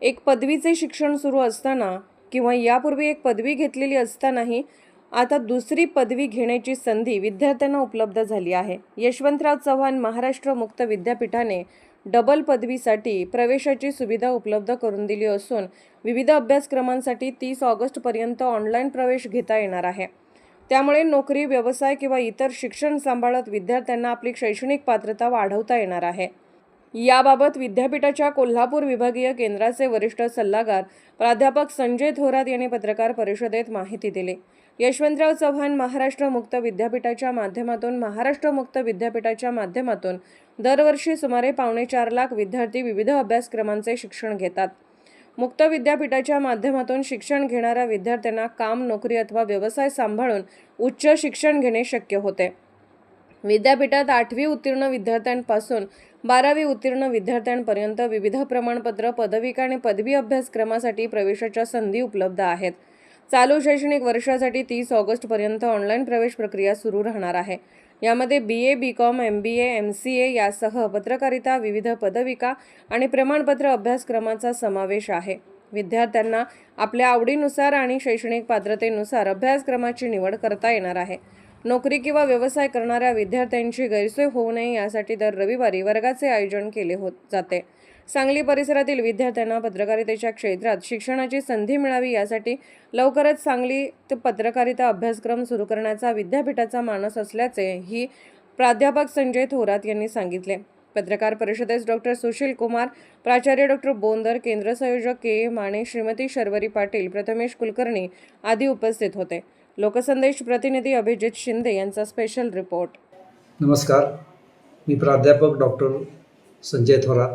एक पदवीचे शिक्षण सुरू असताना किंवा यापूर्वी एक पदवी घेतलेली असतानाही आता दुसरी पदवी घेण्याची संधी विद्यार्थ्यांना उपलब्ध झाली आहे। यशवंतराव चव्हाण महाराष्ट्र मुक्त विद्यापीठाने डबल पदवीसाठी प्रवेशाची सुविधा उपलब्ध करून दिली असून विविध अभ्यासक्रमांसाठी 30 ऑगस्टपर्यंत ऑनलाईन प्रवेश घेता येणार आहे। त्यामुळे नोकरी, व्यवसाय किंवा इतर शिक्षण सांभाळत विद्यार्थ्यांना आपली शैक्षणिक पात्रता वाढवता येणार आहे। याबाबत विद्यापीठाच्या कोल्हापूर विभागीय केंद्राचे वरिष्ठ सल्लागार प्राध्यापक संजय थोरात यांनी पत्रकार परिषदेत माहिती दिली। यशवंतराव चव्हाण महाराष्ट्र मुक्त विद्यापीठाच्या माध्यमातून दरवर्षी सुमारे 4.25 लाख विद्यार्थी विविध अभ्यासक्रमांचे शिक्षण घेतात। मुक्त विद्यापीठाच्या माध्यमातून शिक्षण घेणाऱ्या विद्यार्थ्यांना काम, नोकरी अथवा व्यवसाय सांभाळून उच्च शिक्षण घेणे शक्य होते। विद्यापीठात 8वी उत्तीर्ण विद्यार्थ्यांपासून 12वी उत्तीर्ण विद्यार्थ्यांपर्यंत विविध प्रमाणपत्र, पदविका आणि पदवी अभ्यासक्रमासाठी प्रवेशाच्या संधी उपलब्ध आहेत। चालू शैक्षणिक वर्षासाठी 30 ऑगस्टपर्यंत ऑनलाईन प्रवेश प्रक्रिया सुरू राहणार आहे। यामध्ये BA, BCom, MBA, MCA यासह पत्रकारिता, विविध पदविका आणि प्रमाणपत्र अभ्यासक्रमाचा समावेश आहे। विद्यार्थ्यांना आपल्या आवडीनुसार आणि शैक्षणिक पात्रतेनुसार अभ्यासक्रमाची निवड करता येणार आहे। नोकरी किंवा व्यवसाय करणाऱ्या विद्यार्थ्यांची गैरसोय होऊ नये यासाठी दर रविवारी वर्गाचे आयोजन केले जाते। सांगली परिसरातील विद्यार्थ्यांना पत्रकारितेच्या क्षेत्रात शिक्षणाची संधी मिळावी यासाठी लवकरच सांगलीत पत्रकारिता अभ्यासक्रम सुरू करण्याचा विद्यापीठाचा मानस असल्याचेही प्राध्यापक संजय थोरात यांनी सांगितले। पत्रकार परिषदेस डॉक्टर सुशील कुमार, प्राचार्य डॉक्टर बोंदर, केंद्र संयोजक KA माने, श्रीमती शर्वरी पाटील, प्रथमेश कुलकर्णी आदी उपस्थित होते। लोकसंदेश प्रतिनिधी अभिजित शिंदे यांचा स्पेशल रिपोर्ट। नमस्कार, मी प्राध्यापक डॉक्टर संजय थोरात,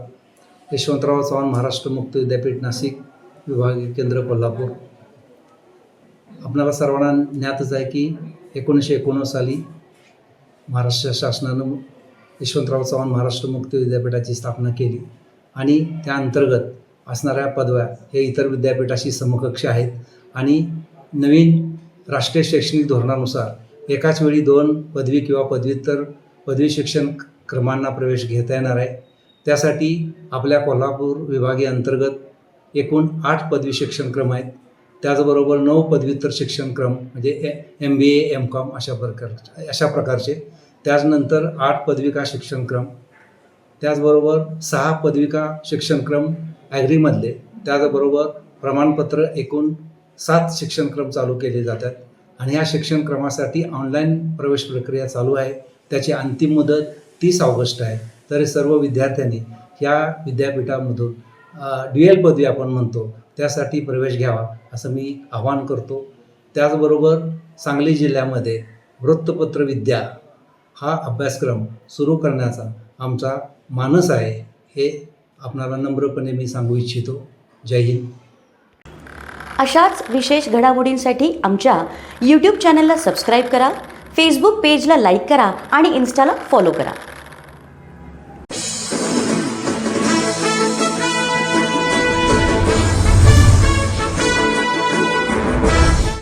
यशवंतराव चव्हाण महाराष्ट्र मुक्त विद्यापीठ नाशिक, विभागीय केंद्र कोल्हापूर। आपल्याला सर्वांना ज्ञातच आहे की 1991 साली महाराष्ट्र शासनानं यशवंतराव चव्हाण महाराष्ट्र मुक्त विद्यापीठाची स्थापना केली आणि त्या अंतर्गत असणाऱ्या पदव्या हे इतर विद्यापीठाशी समकक्ष आहेत आणि नवीन राष्ट्रीय शैक्षणिक धोरणानुसार एकाच वेळी 2 पदवी किंवा पदव्युत्तर पदवी शिक्षण क्रमांना प्रवेश घेता येणार आहे। त्यासाठी आपल्या कोल्हापूर विभागीय अंतर्गत एकूण 8 पदवी शिक्षण क्रम आहेत। त्याचबरोबर 9 पदव्युत्तर शिक्षण क्रम म्हणजे MBA, MCom अशा प्रकारचे, त्याचनंतर 8 पदविका शिक्षण क्रम, त्याचबरोबर 6 पदविका शिक्षण क्रम ॲग्रीमधले, त्याचबरोबर प्रमाणपत्र एकूण 7 शिक्षण क्रम चालू केले जातात आणि ह्या शिक्षण क्रमासाठी ऑनलाईन प्रवेश प्रक्रिया चालू आहे। त्याची अंतिम मुदत 30 ऑगस्ट आहे। तर सर्व विद्यार्थ्यांनी या विद्यापीठामधून ड्युअल पदवी आपण म्हणतो त्यासाठी प्रवेश घ्यावा असं मी आवाहन करतो। त्याचबरोबर सांगली जिल्ह्यामध्ये वृत्तपत्र विद्या हा अभ्यासक्रम सुरू करण्याचा आमचा मानस आहे, हे आपणाला नम्रपणे मी सांगू इच्छितो। जय हिंद। अशाच विशेष घडामोडींसाठी आमच्या YouTube चॅनलला सबस्क्राईब करा, Facebook पेजला लाईक करा आणि Instaला फॉलो करा।